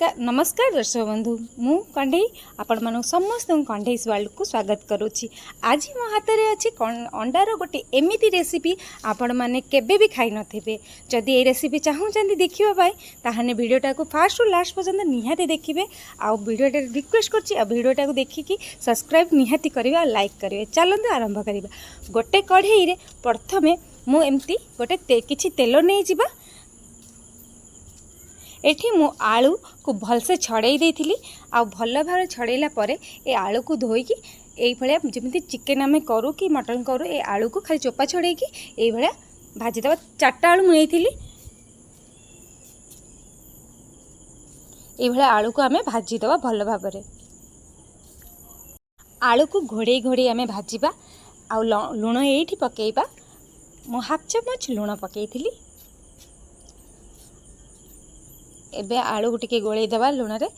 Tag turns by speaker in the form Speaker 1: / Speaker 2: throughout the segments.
Speaker 1: नमस्कार दर्शक बंधु मु कंढई आपण मानक समस्त कंढईस वर्ल्ड को स्वागत करुच्ची। आज मो हाथ में अच्छी अंडार गोटे एमती रेसिपी आपण मैंने केबे भी खाई नथिबे। जदि ये रेसिपी चाहूँगी देखापी ताहने वीडियोटा को फास्ट रु लास्ट पर्यंत निहाती देखिए। आउ वीडियोटा रिक्वेस्ट कर वीडियोटा को देखिकी सब्सक्राइब निहाती करेंगे और लाइक करेंगे। चलते आरंभ करवा। गोटे कढ़ई रे प्रथमे मु एमती गोटे किछि तेल नहीं जिबा। एठी मु आलू को भलसे छड़ाई देइथिली। आ भल भाव छड़ाइला परे ए आलू को धोईकी एई भलिया जेमिति चिकेन आमे करू कि मटन करू ए आलू को खाली चोपा छड़ाईकी एई भलिया भाजी दबा। 4टा आलू मुनेइथिली। एई भलिया आलू को आमे भाजी दबा भल भाबरे। आलू को घोड़े घोड़े आमे भाजीबा। आ लुण एठी पकेइबा। मु हाफ चमच लुण पकेइथिली। एबे आलू को टिके गोलई दबा लुण रे।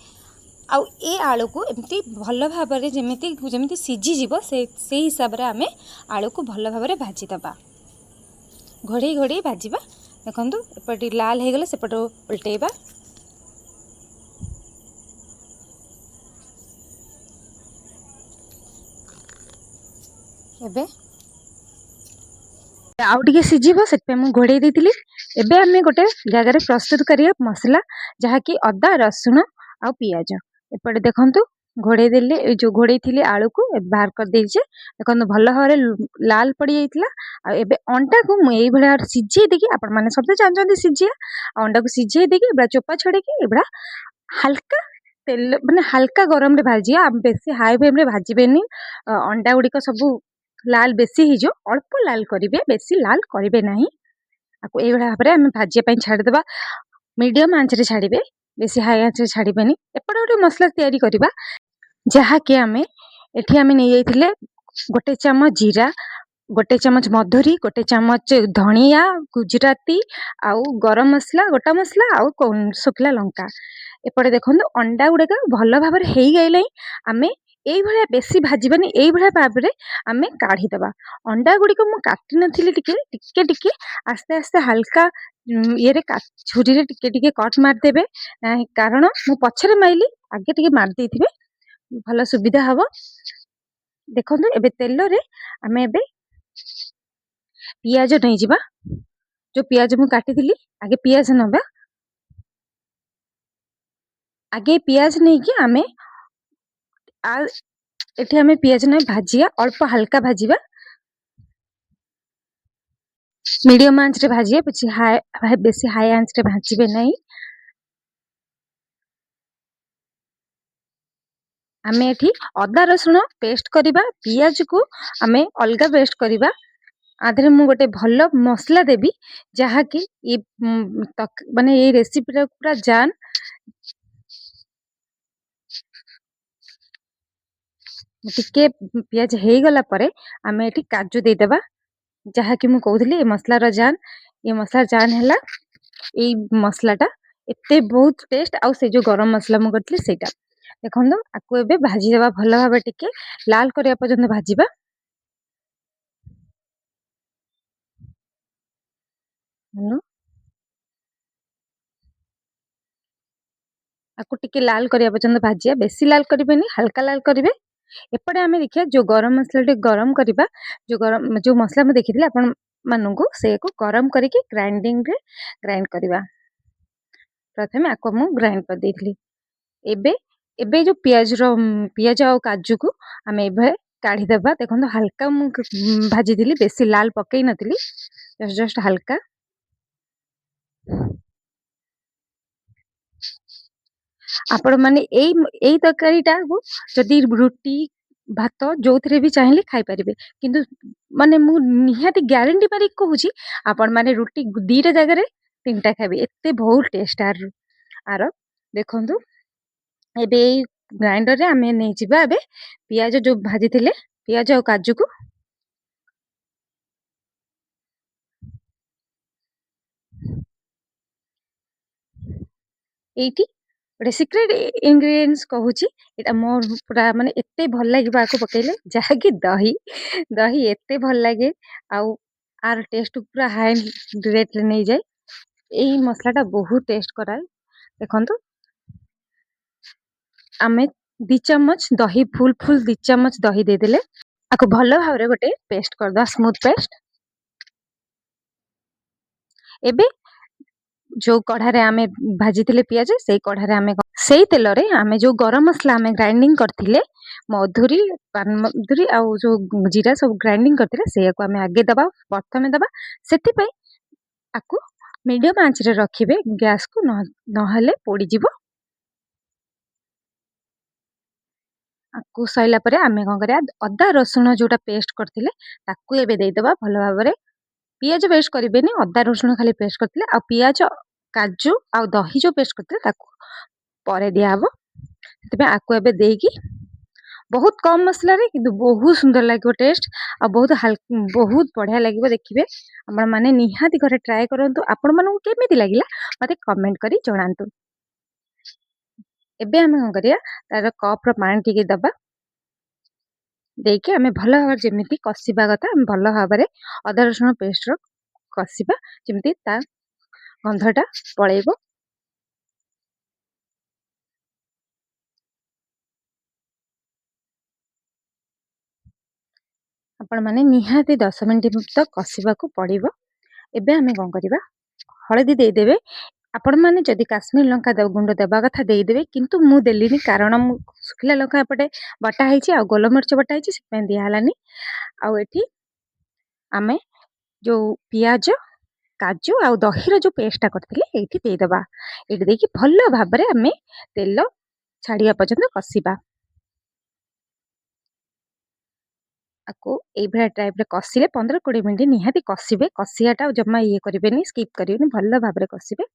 Speaker 1: आउ ए आलू को एमती भल भाव जमी सीझी जीव से हिसाब रे आमे आलू को भल भाव भाजी दबा। घोड़े घोड़े भाजीबा। देखंतु एपटे लाल हो गले सेपट उल्टेबा। एबे आउ टिके सीझीबो से मु घोड़े देइतिली। एबे आमे गोटे जगह प्रस्तुत करिया मसला जहाँकि अदा रसुण आ पियाज। एपटे देखंतु घोड़े देले जो घोड़े थिले आलू को बाहर कर देइछे। देखंतु भल भाव लाल पड़ी जाइतिला। आ एबे अंडा को मु एई भलिया सिझे देकी आपण माने सब जानचंदी सिझिया। अंडा को सिझे देकी एबा चोपा छड़ेकी एबा हल्का तेल माने हल्का गरम रे भाजिया। बेसी हाई फ्लेम रे भाजिबेनी। अंडा गुडी को सब लाल बेसी ही जो अल्प लाल करिवे बेसी लाल करिवे नाही। आको एई भलिया भाबरे हम भाजिया पई छाड़ देबा। मीडियम आंच रे छाड़िबे बेसी हाई आंच रे छाड़िबेनी। एपटे गोटे मसला तैयारी करिबा जहा कि आमे एठी आमे नै जाइथिले गोटे चम्मच जीरा, गोटे चम्मच मधुरी, गोटे चम्मच धनिया गुजराती आउ गरम मसला गोटा मसला आउ सुखला लंका। एपटे देखंतु अंडा गुडा भल भाव हेई गइलै। आमे एई भलिया बेसी भाजिबानी एई भलिया भाबरे आमे काढी दबा। अंडा गुडी को मु काटि नथिले टिके टिके टिके आस्ते आस्ते हल्का ये रे छुरी रे टिके टिके कट मार देबे। कारण मु पछरे माइली आगे टिके मार देइथिबे भल सुविधा हबो। देखंतु एबे तेल रे आमे एबे पियाज नै जिबा। जो पियाज मु काटि दिली आगे पियाज नबा। आगे पियाज नहीं कि आमे एठी आमे पियाज नै भाजिया अल्प हल्का भाजिबा। मीडियम आंच रे भाजिए पछी हाई बेसी हाई आंच रे भाजिबे नहीं। आमे एठी अदा रसुण पेस्ट करिबा। पियाज को आमे अलगा पेस्ट करिबा। आधरे मु गोटे भल मसला देबी जहा कि माने ये रेसिपी रा पूरा जान। टिके पियाज हेई गला परे आमे एठी काजू दे देबा जहा कि मु कहउथली ए मसला रा जान। ये मसला जान हैला ए मसलाटा एते बहुत टेस्ट आउ से जो गरम मसला मु करथली सेटा। देखंदो आको एबे भाजी देबा भल भाबे टिके लाल करिया पर्यंत भाजीबा। आको टिके लाल करिया पर्यंत भाजिया बेसी लाल करिबेनी हल्का लाल करिवे। एपटे आमे देखिया जो गरम मसला टे गरम करिबा जो मसला में देखिथिले आपण माननकु से को गरम करिके ग्राइंडिंग रे ग्राइंड करिबा। प्रथमे आको मु ग्राइंड कर देइथिली। एबे एबे जो पियाज आ काजू को आमे एबे काढी देबा। देखंतो हल्का मु भाजी दिली बेसी लाल पकई नथिली जस्ट हल्का। आपण माने एई तरकारीटा को जदि रुटी भात जो थरे भी चाहिले खाई परिबे। किंतु माने मु निहाती गारंटी मारी कहूची आपण माने रुटी दीटा जगह रे तीनटा खाबे एते बहुत टेस्ट आरो। देखंतु एबे ग्राइंडर रे आमे नै जिबा एबे पियाज जो भाजी थिले पियाज और काजू को एठी गोटे सिक्रेट इंग्रेडिएंट्स कहूची एटा मोर पूरा माने एते भल लागिबा आको पकेले जहा कि दही दही एते भल लागे। आउ आर टेस्ट पूरा हाई रेट रे नै जाय। एई मसलाटा बहुत टेस्ट कराय। देखंतु ଆମେ 2 ଚାମଚ ଦହି ଫୁଲ୍ 2 ଚାମଚ ଦହି ଦେଇଦେଲେ ଆକୁ ଭଲ ଭାବରେ ଗୋଟେ ପେଷ୍ଟ କରିଦବା, ସ୍ମୁଥ ପେଷ୍ଟ। ଏବେ ଯୋଉ କଢାରେ ଆମେ ଭାଜିଥିଲେ ପିଆଜ, ସେଇ କଢାରେ ଆମେ ସେଇ ତେଲରେ ଆମେ ଯୋଉ ଗରମ ମସଲା ଆମେ ଗ୍ରାଇଣ୍ଡିଙ୍ଗ କରିଥିଲେ, ମଧୁରୀ, ପାନମଧୁରୀ ଆଉ ଯୋଉ ଜିରା ସବୁ ଗ୍ରାଇଣ୍ଡିଙ୍ଗ କରିଥିଲେ, ସେଇଆକୁ ଆମେ ଆଗେ ଦବା, ପ୍ରଥମେ ଦବା। ସେଥିପାଇଁ ଆକୁ ମିଡିୟମ ଆଞ୍ଚରେ ରଖିବେ ଗ୍ୟାସକୁ, ନହେଲେ ପୋଡିଯିବ। ଆକୁ ସଇଲା ପରେ ଆମେ କଣ କରିବା, ଅଦା ରସୁଣ ଯୋଉଟା ପେଷ୍ଟ କରିଥିଲେ ତାକୁ ଏବେ ଦେଇଦବା ଭଲ ଭାବରେ। ପିଆଜ ପେଷ୍ଟ କରିବେନି, ଅଦା ରସୁଣ ଖାଲି ପେଷ୍ଟ କରିଥିଲେ, ଆଉ ପିଆଜ, କାଜୁ ଆଉ ଦହି ଯୋଉ ପେଷ୍ଟ କରିଥିଲେ ତାକୁ ପରେ ଦିଆହବ। ସେଥିପାଇଁ ଆକୁ ଏବେ ଦେଇକି ବହୁତ କମ ମସଲାରେ କିନ୍ତୁ ବହୁତ ସୁନ୍ଦର ଲାଗିବ ଟେଷ୍ଟ, ଆଉ ବହୁତ ବଢିଆ ଲାଗିବ। ଦେଖିବେ ଆପଣ ମାନେ ନିହାତି ଘରେ ଟ୍ରାଏ କରନ୍ତୁ। ଆପଣ ମାନଙ୍କୁ କେମିତି ଲାଗିଲା ମତେ କମେଣ୍ଟ କରି ଜଣାନ୍ତୁ। ଏବେ ଆମେ କଣ କରିବା, ତାର କପ ର ପାଣି ଟିକେ ଦବା, ଦେଇକି ଆମେ ଭଲ ଭାବରେ ଯେମିତି କଷିବା କଥା ଆମେ ଭଲ ଭାବରେ ଅଦା ରସୁଣ ପେଷ୍ଟ ର କଷିବା, ଯେମିତି ତା ଗନ୍ଧଟା ପଳେଇବ। ଆପଣ ମାନେ ନିହାତି 10 ମିନିଟ ତ କଷିବାକୁ ପଡିବ। ଏବେ ଆମେ କଣ କରିବା, ହଳଦୀ ଦେଇଦେବେ। ଆପଣ ମାନେ ଯଦି କାଶ୍ମୀର ଲଙ୍କା ଗୁଣ୍ଡ ଦେବା କଥା ଦେଇଦେବେ, କିନ୍ତୁ ମୁଁ ଦେଲିନି କାରଣ ମୁଁ ଶୁଖିଲା ଲଙ୍କା ଏପଟେ ବଟା ହେଇଛି ଆଉ ଗୋଲମରିଚ ବଟା ହେଇଛି, ସେଥିପାଇଁ ଦିଆ ହେଲାନି। ଆଉ ଏଠି ଆମେ ଯୋଉ ପିଆଜ, କାଜୁ ଆଉ ଦହିର ଯୋଉ ପେଷ୍ଟଟା କରିଥିଲେ ଏଇଠି ଦେଇଦବା। ଏଇଠି ଦେଇକି ଭଲ ଭାବରେ ଆମେ ତେଲ ଛାଡିବା ପର୍ଯ୍ୟନ୍ତ କଷିବା। ଆକୁ ଏଇଭଳିଆ ଟାଇପରେ କଷିଲେ 15-20 ମିନିଟ୍ ନିହାତି କଷିବେ। କଷିବାଟା ଜମା ଇଏ କରିବେନି, ସ୍କିପ୍ କରିବେନି, ଭଲ ଭାବରେ କଷିବେ।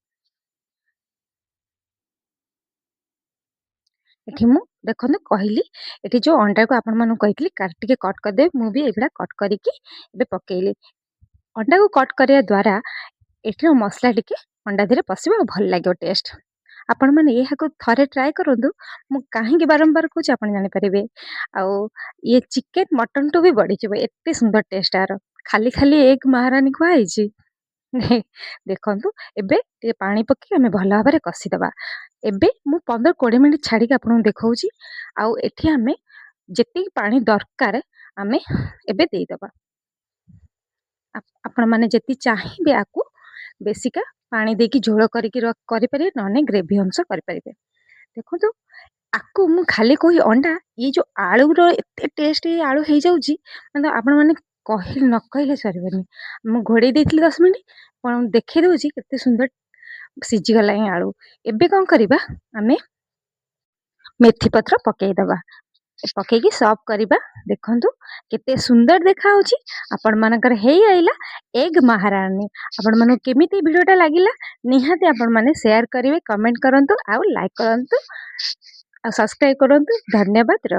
Speaker 1: ଏଠି ମୁଁ ଦେଖନ୍ତୁ କହିଲି, ଏଠି ଯୋଉ ଅଣ୍ଡାକୁ ଆପଣ ମାନଙ୍କୁ କହିଥିଲି ଟିକେ କଟ୍ କରିଦେବେ, ମୁଁ ବି ଏଇଭଳିଆ କଟ୍ କରିକି ଏବେ ପକେଇଲି। ଅଣ୍ଡାକୁ କଟ୍ କରିବା ଦ୍ୱାରା ଏଠିର ମସଲା ଟିକେ ଅଣ୍ଡା ଦେହରେ ପଶିବ ଆଉ ଭଲ ଲାଗିବ ଟେଷ୍ଟ। ଆପଣ ମାନେ ଏହାକୁ ଥରେ ଟ୍ରାଏ କରନ୍ତୁ। ମୁଁ କାହିଁକି ବାରମ୍ବାର କହୁଛି ଆପଣ ଜାଣିପାରିବେ। ଆଉ ଇଏ ଚିକେନ ମଟନ ଟୁ ବି ବଢିଯିବ, ଏତେ ସୁନ୍ଦର ଟେଷ୍ଟ ଆର। ଖାଲି ଖାଲି ଏଗ ମହାରାଣୀ କୁହା ହେଇଛି। ଦେଖନ୍ତୁ ଏବେ ଟିକେ ପାଣି ପକେଇ ଆମେ ଭଲ ଭାବରେ କଷିଦବା। ଏବେ ମୁଁ 15-20 ମିନିଟ୍ ଛାଡିକି ଆପଣଙ୍କୁ ଦେଖଉଛି। ଆଉ ଏଠି ଆମେ ଯେତିକି ପାଣି ଦରକାର ଆମେ ଏବେ ଦେଇଦବା। ଆପଣ ମାନେ ଯେତିକି ଚାହିଁବେ ଆକୁ ବେଶିକା ପାଣି ଦେଇକି ଝୋଳ କରିକି କରିପାରିବେ, ନହେଲେ ଗ୍ରେଭି ଅଂଶ କରିପାରିବେ। ଦେଖନ୍ତୁ ଆକୁ ମୁଁ ଖାଲି କହି ଅଣ୍ଡା, ଇଏ ଯୋଉ ଆଳୁର ଏତେ ଟେଷ୍ଟ ଆଳୁ ହେଇଯାଉଛି, ମାନେ ଆପଣ ମାନେ କହିଲେ ନ କହିଲେ ସରିବନି। ମୁଁ ଘୋଡେଇ ଦେଇଥିଲି 10 ମିନିଟ୍, ଆପଣ ଦେଖେଇ ଦଉଛି କେତେ ସୁନ୍ଦର ସିଝିଗଲା ହିଁ ଆଳୁ। ଏବେ କଣ କରିବା, ଆମେ ମେଥି ପତ୍ର ପକେଇଦବା, ପକେଇକି ସର୍ଭ କରିବା। ଦେଖନ୍ତୁ କେତେ ସୁନ୍ଦର ଦେଖା ହଉଛି। ଆପଣ ମାନଙ୍କର ହେଇ ଆଇଲା ଏଗ ମହାରାଣୀ। ଆପଣ ମାନଙ୍କୁ କେମିତି ଭିଡିଓ ଟା ଲାଗିଲା ନିହାତି ଆପଣ ମାନେ ସେୟାର କରିବେ, କମେଣ୍ଟ କରନ୍ତୁ ଆଉ ଲାଇକ୍ କରନ୍ତୁ ଆଉ ସବସ୍କ୍ରାଇବ କରନ୍ତୁ। ଧନ୍ୟବାଦ।